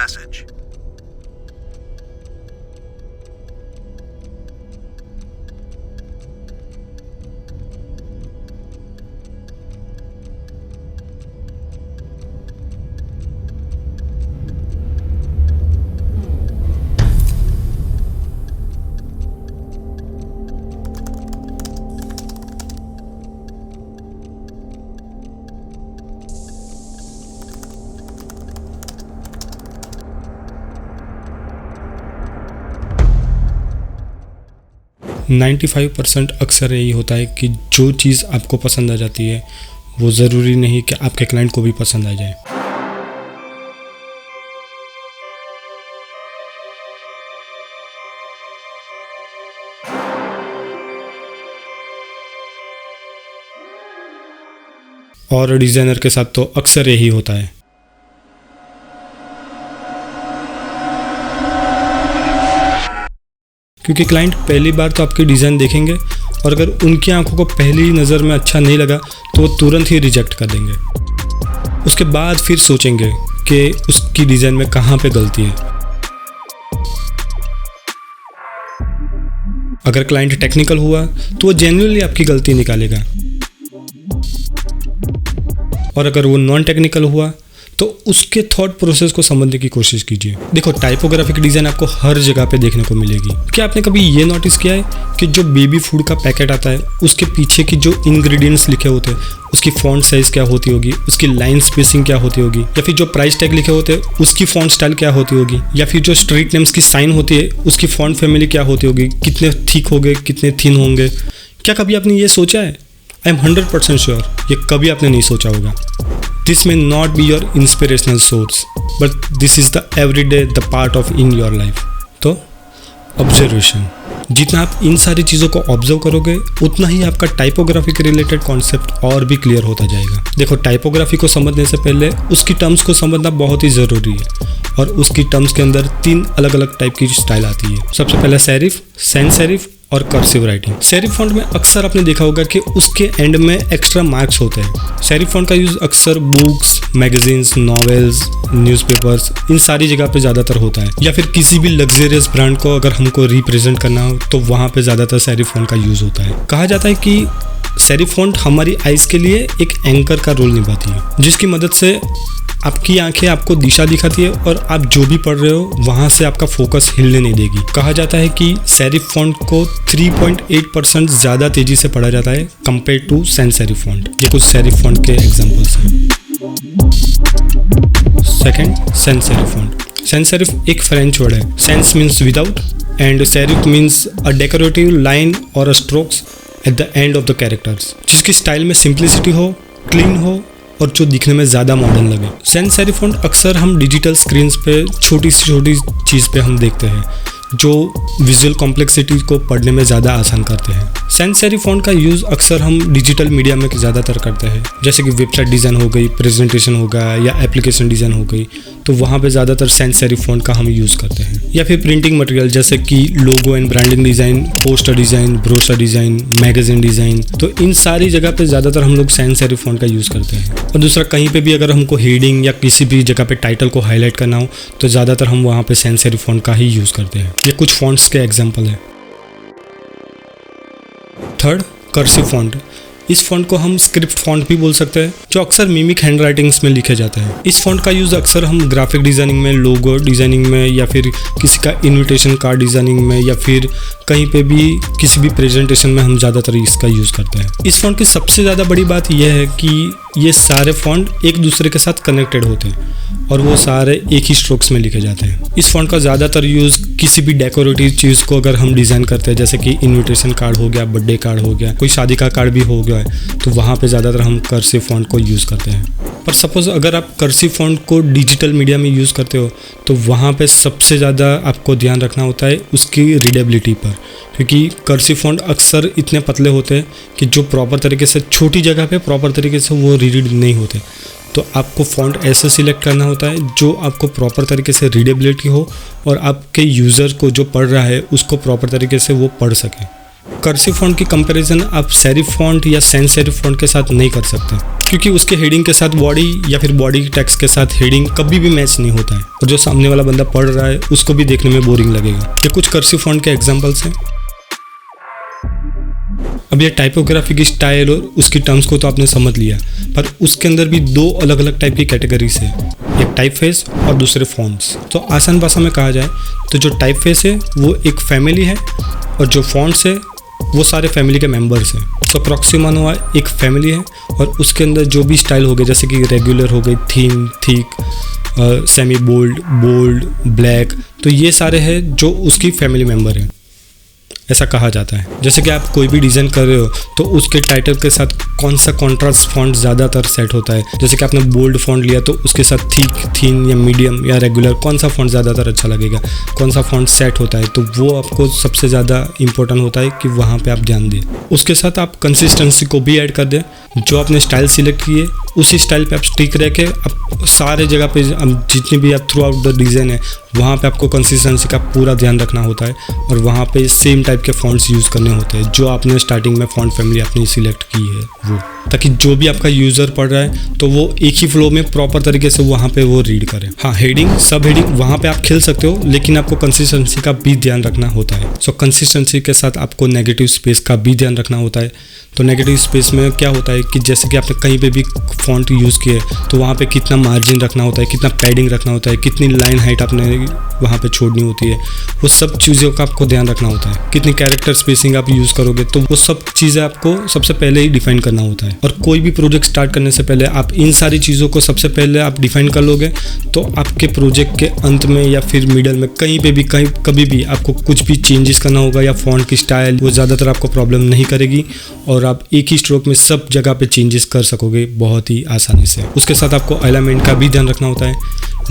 message. Ninety 95% अक्सर यही होता है कि जो चीज़ आपको पसंद आ जाती है वो ज़रूरी नहीं कि आपके क्लाइंट को भी पसंद आ जाए। और डिज़ाइनर के साथ तो अक्सर यही होता है। क्योंकि क्लाइंट पहली बार तो आपकी डिज़ाइन देखेंगे और अगर उनकी आंखों को पहली नज़र में अच्छा नहीं लगा तो वो तुरंत ही रिजेक्ट कर देंगे। उसके बाद फिर सोचेंगे कि उसकी डिज़ाइन में कहाँ पे गलती है। अगर क्लाइंट टेक्निकल हुआ तो वो जेन्युइनली आपकी गलती निकालेगा, और अगर वो नॉन टेक्निकल हुआ तो उसके थॉट प्रोसेस को समझने की कोशिश कीजिए। देखो, टाइपोग्राफिक डिज़ाइन आपको हर जगह पे देखने को मिलेगी। क्या आपने कभी ये नोटिस किया है कि जो बेबी फूड का पैकेट आता है उसके पीछे की जो इंग्रेडिएंट्स लिखे होते हैं उसकी फॉन्ट साइज़ क्या होती होगी, उसकी लाइन स्पेसिंग क्या होती होगी, या फिर जो प्राइस टैग लिखे होते हैं उसकी फॉन्ट स्टाइल क्या होती होगी, या फिर जो स्ट्रीट नेम्स की साइन होती है उसकी फॉन्ट फैमिली क्या होती होगी, कितने थिक होंगे कितने थिन होंगे। क्या कभी आपने ये सोचा है? आई एम 100% श्योर ये कभी आपने नहीं सोचा होगा। This may not be your inspirational source, but this is the everyday the part of in your life. तो ऑब्जर्वेशन, जितना आप इन सारी चीज़ों को ऑब्जर्व करोगे उतना ही आपका टाइपोग्राफी के रिलेटेड कॉन्सेप्ट और भी क्लियर होता जाएगा। देखो, टाइपोग्राफी को समझने से पहले उसकी टर्म्स को समझना बहुत ही ज़रूरी है, और उसकी टर्म्स के अंदर 3 अलग अलग टाइप की स्टाइल आती है। सबसे पहले सेरिफ, सैंस सेरिफ और कर्सिव राइटिंग। सेरिफ फॉन्ट में अक्सर आपने देखा होगा कि उसके एंड में एक्स्ट्रा मार्क्स होते हैं। सेरिफ फॉन्ट का यूज़ अक्सर बुक्स, मैगजीन्स, नॉवेल्स, न्यूज़पेपर्स, इन सारी जगह पे ज़्यादातर होता है। या फिर किसी भी लग्जरियस ब्रांड को अगर हमको रिप्रेजेंट करना हो तो वहाँ पे ज़्यादातर सेरिफ फॉन्ट का यूज़ होता है। कहा जाता है कि सेरिफ फॉन्ट हमारी आइज़ के लिए एक एंकर का रोल निभाती है, जिसकी मदद से आपकी आंखें आपको दिशा दिखाती है और आप जो भी पढ़ रहे हो वहाँ से आपका फोकस हिलने नहीं देगी। कहा जाता है कि सेरिफ फॉन्ट को 3.8% ज़्यादा तेज़ी से पढ़ा जाता है compare to sans serif font. ये कुछ सेरिफ फॉन्ट के एग्जांपल्स हैं। Second, sans serif font. Sans serif एक फ्रेंच वर्ड है। Sans means without and serif means a decorative line और a strokes at the end of the characters, जिसकी style में simplicity हो, क्लीन हो और जो दिखने में ज़्यादा मॉडर्न लगे। सैंस सेरिफ फॉन्ट अक्सर हम डिजिटल स्क्रीन्स पे छोटी से छोटी चीज़ पे हम देखते हैं, जो विजुअल कॉम्प्लेक्सिटी को पढ़ने में ज़्यादा आसान करते हैं। सैंस सेरिफ फॉन्ट का यूज़ अक्सर हम डिजिटल मीडिया में ज़्यादातर करते हैं, जैसे कि वेबसाइट डिज़ाइन हो गई, प्रेजेंटेशन हो गया या एप्लीकेशन डिज़ाइन हो गई, तो वहाँ पे ज़्यादातर सैंस सेरिफ फॉन्ट का हम यूज़ करते हैं। या फिर प्रिंटिंग मटेरियल जैसे कि logo and branding design, poster design, brochure design, magazine design, तो इन सारी जगह पे ज़्यादातर हम लोग सैंस सेरिफ फॉन्ट का यूज़ करते हैं। और दूसरा, कहीं पे भी अगर हमको हेडिंग या किसी भी जगह पे टाइटल को हाईलाइट करना हो तो ज़्यादातर हम वहाँ पे सैंस सेरिफ फॉन्ट का ही यूज़ करते हैं। ये कुछ फॉन्ट्स के एग्जाम्पल है। Third, cursive font. इस फॉन्ट को हम स्क्रिप्ट फॉन्ट भी बोल सकते हैं, जो अक्सर मिमिक हैंड राइटिंग्स में लिखे जाते हैं। इस फॉन्ट का यूज़ अक्सर हम ग्राफिक डिज़ाइनिंग में, लोगो डिज़ाइनिंग में, या फिर किसी का इनविटेशन कार्ड डिज़ाइनिंग में, या फिर कहीं पे भी किसी भी प्रेजेंटेशन में हम ज़्यादातर इसका यूज़ करते हैं। इस फॉन्ट की सबसे ज़्यादा बड़ी बात यह है कि ये सारे फॉन्ट एक दूसरे के साथ कनेक्टेड होते हैं और वो सारे एक ही स्ट्रोक्स में लिखे जाते हैं। इस फॉन्ट का ज़्यादातर यूज़ किसी भी डेकोरेटिव चीज़ को अगर हम डिज़ाइन करते हैं, जैसे कि इनविटेशन कार्ड हो गया, बर्थडे कार्ड हो गया, कोई शादी का कार्ड भी हो गया है, तो वहाँ पे ज़्यादातर हम कर्सिव फॉन्ट को यूज़ करते हैं। पर सपोज़ अगर आप कर्सिव फॉन्ट को डिजिटल मीडिया में यूज़ करते हो तो वहाँ पे सबसे ज़्यादा आपको ध्यान रखना होता है उसकी रीडेबिलिटी पर, क्योंकि कर्सिव फॉन्ट अक्सर इतने पतले होते हैं कि जो प्रॉपर तरीके से छोटी जगह पे प्रॉपर तरीके से वो रीड नहीं होते। तो आपको फॉन्ट ऐसे सिलेक्ट करना होता है जो आपको प्रॉपर तरीके से रीडेबिलिटी हो और आपके यूज़र को जो पढ़ रहा है उसको प्रॉपर तरीके से वो पढ़ सके। कर्सिव फॉन्ट की कंपैरिजन आप सेरिफ फॉन्ट या सैंस सेरिफ फॉन्ट के साथ नहीं कर सकते, क्योंकि उसके हेडिंग के साथ बॉडी या फिर बॉडी के टेक्स्ट के साथ हेडिंग कभी भी मैच नहीं होता है और जो सामने वाला बंदा पढ़ रहा है उसको भी देखने में बोरिंग लगेगा। ये कुछ कर्सिव फॉन्ट के एग्जांपल्स हैं। अब ये टाइपोग्राफी की स्टाइल और उसकी टर्म्स को तो आपने समझ लिया, पर उसके अंदर भी दो अलग अलग टाइप की कैटेगरीज है, एक टाइपफेस और दूसरे फॉन्ट्स। तो आसान भाषा में कहा जाए तो जो टाइपफेस है वो एक फैमिली है और जो फॉन्ट्स है वो सारे फैमिली के मेंबर्स हैं। तो प्रॉक्सिमा हुआ एक फैमिली है और उसके अंदर जो भी स्टाइल हो गए जैसे कि रेगुलर हो गई, theme, thick, semi bold, bold, black, तो ये सारे हैं जो उसकी फैमिली मेंबर हैं, ऐसा कहा जाता है। जैसे कि आप कोई भी डिज़ाइन कर रहे हो तो उसके टाइटल के साथ कौन सा कॉन्ट्रास्ट फॉन्ट ज़्यादातर सेट होता है। जैसे कि आपने बोल्ड फॉन्ट लिया तो उसके साथ थिक, थीन या मीडियम या रेगुलर कौन सा फॉन्ट ज़्यादातर अच्छा लगेगा, कौन सा फॉन्ट सेट होता है, तो वो आपको सबसे ज़्यादा इंपॉर्टेंट होता है कि वहाँ पे आप ध्यान दें। उसके साथ आप कंसिस्टेंसी को भी ऐड कर दें। जो आपने स्टाइल सिलेक्ट किए उसी स्टाइल पे आप स्टिक रह के आप सारे जगह पे जितनी भी आप थ्रू आउट द डिज़ाइन है वहाँ पे आपको कंसिस्टेंसी का पूरा ध्यान रखना होता है और वहाँ पे सेम टाइप के फॉन्ट्स यूज़ करने होते हैं जो आपने स्टार्टिंग में फॉन्ट फैमिली अपनी सिलेक्ट की है वो, ताकि जो भी आपका यूज़र पढ़ रहा है तो वो एक ही फ्लो में प्रॉपर तरीके से वहाँ पे वो रीड करे। हाँ, हेडिंग, सब हेडिंग वहाँ पे आप खेल सकते हो, लेकिन आपको कंसिस्टेंसी का भी ध्यान रखना होता है। सो कंसिस्टेंसी के साथ आपको नेगेटिव स्पेस का भी ध्यान रखना होता है। तो नेगेटिव स्पेस में क्या होता है कि जैसे कि आपने कहीं पे भी फॉन्ट यूज़ किए तो वहाँ पे कितना मार्जिन रखना होता है, कितना पैडिंग रखना होता है, कितनी लाइन हाइट आपने वहाँ पे छोड़नी होती है, वो सब चीज़ों का आपको ध्यान रखना होता है। कितनी कैरेक्टर स्पेसिंग आप यूज़ करोगे तो वो सब चीज़ें आपको सबसे पहले ही डिफाइन करना होता है। और कोई भी प्रोजेक्ट स्टार्ट करने से पहले आप इन सारी चीज़ों को सबसे पहले आप डिफाइन कर लोगे तो आपके प्रोजेक्ट के अंत में या फिर मिडल में कहीं पे भी कभी भी आपको कुछ भी चेंजेस करना होगा या फॉन्ट की स्टाइल वो ज़्यादातर आपको प्रॉब्लम नहीं करेगी और आप एक ही स्ट्रोक में सब जगह पे चेंजेस कर सकोगे बहुत ही आसानी से। उसके साथ आपको अलाइनमेंट का भी ध्यान रखना होता है,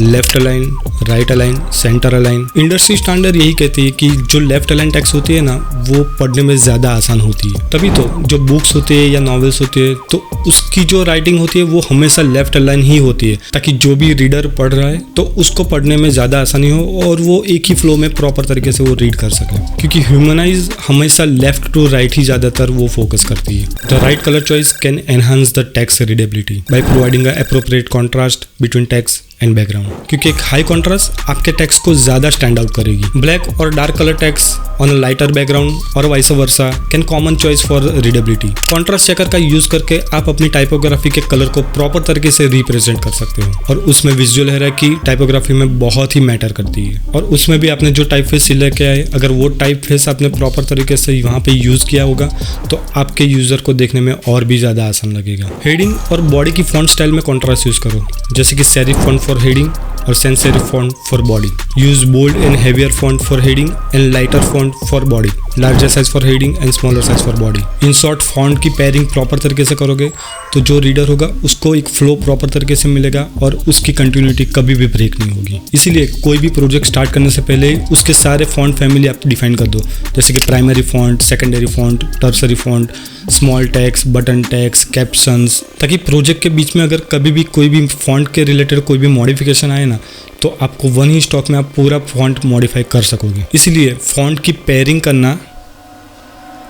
left align, right align, centre align. Industry standard यही कहती है कि जो लेफ्ट अलाइन टेक्स्ट होती है ना वो पढ़ने में ज़्यादा आसान होती है। तभी तो जो बुक्स होती है या नॉवेल्स होती है तो उसकी जो राइटिंग होती है वो हमेशा लेफ्ट अलाइन ही होती है, ताकि जो भी रीडर पढ़ रहा है तो उसको पढ़ने में ज़्यादा आसानी हो और वो एक ही फ्लो में प्रॉपर तरीके से वो रीड कर सके। क्योंकि ह्यूमनाइज हमेशा लेफ्ट टू राइट ही ज़्यादातर वो फोकस करती है। The right colour choice can enhance the text readability by providing a appropriate contrast between text and background, क्योंकि एक हाई कॉन्ट्रास्ट आपके टेक्स्ट को ज़्यादा स्टैंड आउट करेगी। ब्लैक और dark colour text on a lighter background और vice versa can common choice for readability. Contrast checker का use करके आप अपनी टाइपोग्राफी के कलर को प्रॉपर तरीके से रिप्रेजेंट कर सकते हो और उसमें विजुअल है कि टाइपोग्राफी में बहुत ही मैटर करती है। और उसमें भी आपने जो टाइप फेस सिलेक्ट किया है अगर वो टाइप फेस आपने प्रॉपर तरीके से वहाँ पे यूज किया होगा तो आपके यूजर को देखने में और भी ज़्यादा आसान लगेगा। हेडिंग और बॉडी की फॉन्ट स्टाइल में कॉन्ट्रास्ट यूज करो, जैसे कि सेरिफ फॉन्ट फॉर हेडिंग और sans serif font for body. Use bold and heavier font for heading and lighter font for body. Larger size for heading and smaller size for body. In short, font की pairing proper तरीके से करोगे तो जो reader होगा उसको एक flow proper तरीके से मिलेगा और उसकी कंटिन्यूटी कभी भी ब्रेक नहीं होगी। इसीलिए कोई भी प्रोजेक्ट स्टार्ट करने से पहले उसके सारे फॉन्ट फैमिली आप डिफाइन कर दो, जैसे कि primary font, secondary font, tertiary font, small text, button text, captions, ताकि प्रोजेक्ट के बीच में अगर कभी भी कोई भी फॉन्ट के रिलेटेड कोई भी मॉडिफिकेशन आए ना तो आपको वन ही स्टॉक में आप पूरा फॉन्ट मॉडिफाई कर सकोगे। इसीलिए फॉन्ट की पेयरिंग करना,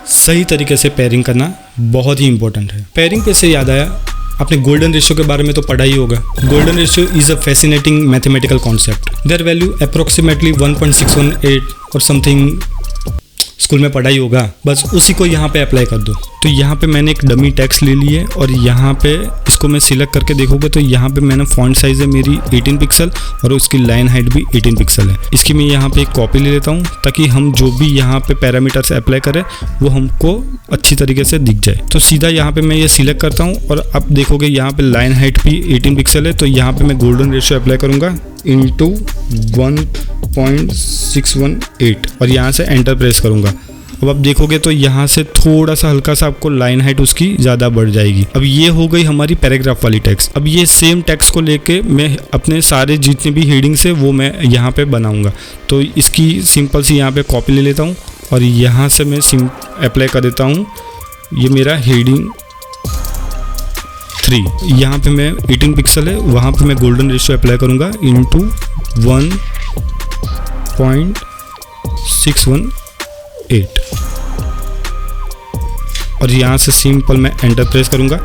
सही तरीके से पेयरिंग करना बहुत ही इंपॉर्टेंट है। पेयरिंग पे से याद आया, आपने गोल्डन रेशियो के बारे में तो पढ़ा ही होगा। Golden ratio is a fascinating mathematical concept. Their value approximately 1.618 और समथिंग स्कूल में पढ़ा ही होगा, बस उसी को यहाँ पे अप्लाई कर दो। तो यहाँ पे मैंने एक डमी टेक्स्ट ले ली है और यहाँ पे इसको मैं सिलेक्ट करके देखोगे तो यहाँ पे मैंने फॉन्ट साइज है मेरी 18 पिक्सल और उसकी लाइन हाइट भी 18 पिक्सल है। इसकी मैं यहाँ पे एक कॉपी ले लेता हूँ ताकि हम जो भी यहाँ पे पैरामीटर्स अप्लाई करें वो हमको अच्छी तरीके से दिख जाए। तो सीधा यहाँ पे मैं ये सिलेक्ट करता हूँ और अब देखोगे यहाँ पे लाइन हाइट भी 18 पिक्सल है। तो यहाँ पे मैं गोल्डन रेशियो अप्लाई करूँगा इंटू 1.618 और यहाँ से एंटर प्रेस करूँगा। अब आप देखोगे तो यहाँ से थोड़ा सा हल्का सा आपको लाइन हाइट उसकी ज़्यादा बढ़ जाएगी। अब ये हो गई हमारी पैराग्राफ वाली टेक्स्ट। अब ये सेम टेक्स्ट को लेके मैं अपने सारे जितने भी हेडिंग्स है वो मैं यहाँ पे बनाऊँगा। तो इसकी सिंपल सी यहाँ पे कॉपी ले लेता हूँ और यहाँ से मैं अप्लाई कर देता हूँ। ये मेरा हेडिंग 3, यहाँ पे मैं 18 पिक्सल है, वहाँ पे मैं गोल्डन रेशियो अप्लाई करूँगा इंटू 1.618 और यहाँ से सिंपल मैं एंटर प्रेस करूँगा।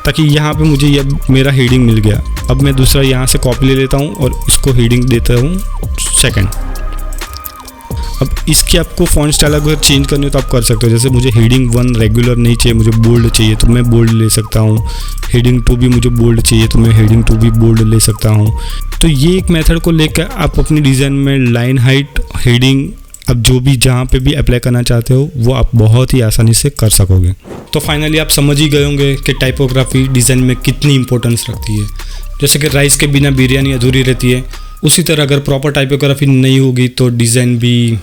ताकि यहाँ पे मुझे ये मेरा हेडिंग मिल गया। अब मैं दूसरा यहाँ से कॉपी ले लेता हूँ और इसको हेडिंग देता हूँ सेकंड। अब इसकी आपको फॉन्ट स्टाइल अगर चेंज करनी हो तो आप कर सकते हो। जैसे मुझे हेडिंग 1 रेगुलर नहीं चाहिए, मुझे बोल्ड चाहिए तो मैं बोल्ड ले सकता हूँ। हेडिंग 2 भी मुझे बोल्ड चाहिए तो मैं हेडिंग 2 भी बोल्ड ले सकता हूँ। तो ये एक मेथड को लेकर आप अपनी डिज़ाइन में लाइन हाइट, हेडिंग, अब जो भी जहाँ पे भी अप्लाई करना चाहते हो वो आप बहुत ही आसानी से कर सकोगे। तो फाइनली आप समझ ही गए होंगे कि टाइपोग्राफी डिज़ाइन में कितनी इंपॉर्टेंस रखती है। जैसे कि राइस के बिना बिरयानी अधूरी रहती है, उसी तरह अगर प्रॉपर टाइपोग्राफी नहीं होगी तो डिज़ाइन भी